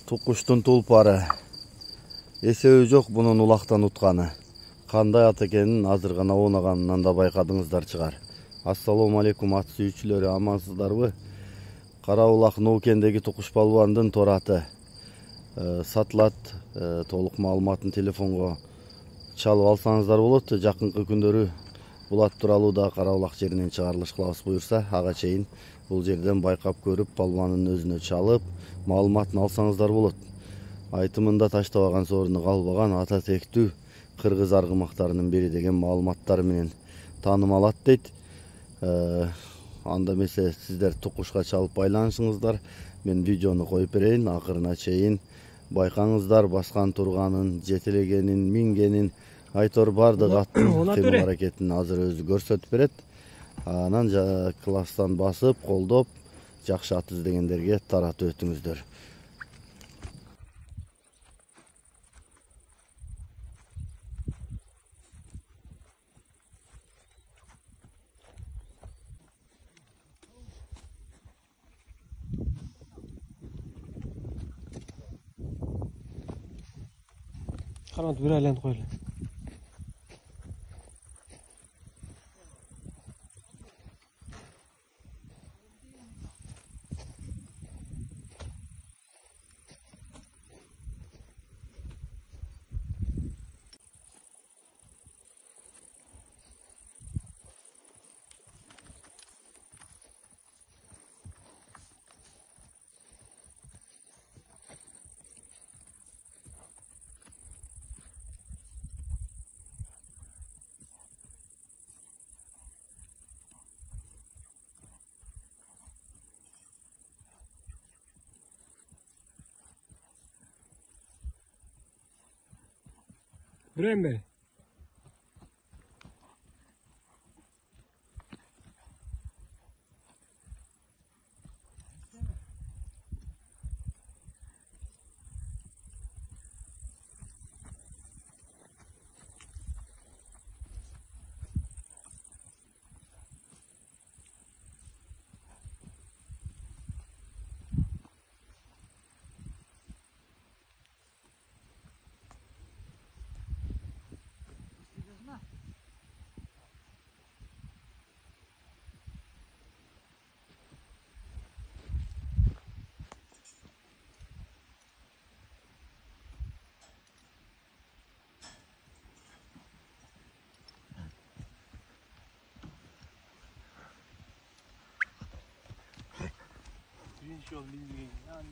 Tukuştun tulpары. Эсеби жок bunun улактан утканы. Кандай ат экенин азыр гана оонаганынан да байкадыңыздар чыгар. Ассалому алейкум ат сүйүүчүлөрү, амансыздарбы? Кара Булак Ноокендеги Тукуш балбандын тораты сатылат. Толук маалыматын телефонго чалып алсаңыздар болот. Жакынкы күндөрү бул ат тууралуу да Кара Булак жеринен чыгарылыш кылабыз буюрса, ага чейин бул жерден байкап көрүп, балбанын өзүнө чалып, маалыматын алсаңыздар болот. Айтымында таштабаган сооруну калбаган ата тектүү кыргыз аргымактарынын бири деген маалыматтар менен таанымал ат дейт. Анда эмесе сиздер тукушка чалып байланышыңыздар. Мен видеону коюп берейин, акырына чейин байкаңыздар, баскан турганын, жетелегенин, мингенин, айтор бардык аттын кыймыл аракетин азыр өзү көрсөтүп берет. Анан класстан басып, колдоп, жакшы ат издегендерге таратып өтүңүздөр. Karanlık bir aylanıp koyalım. Buraya mı beni? Yol bildiğin yani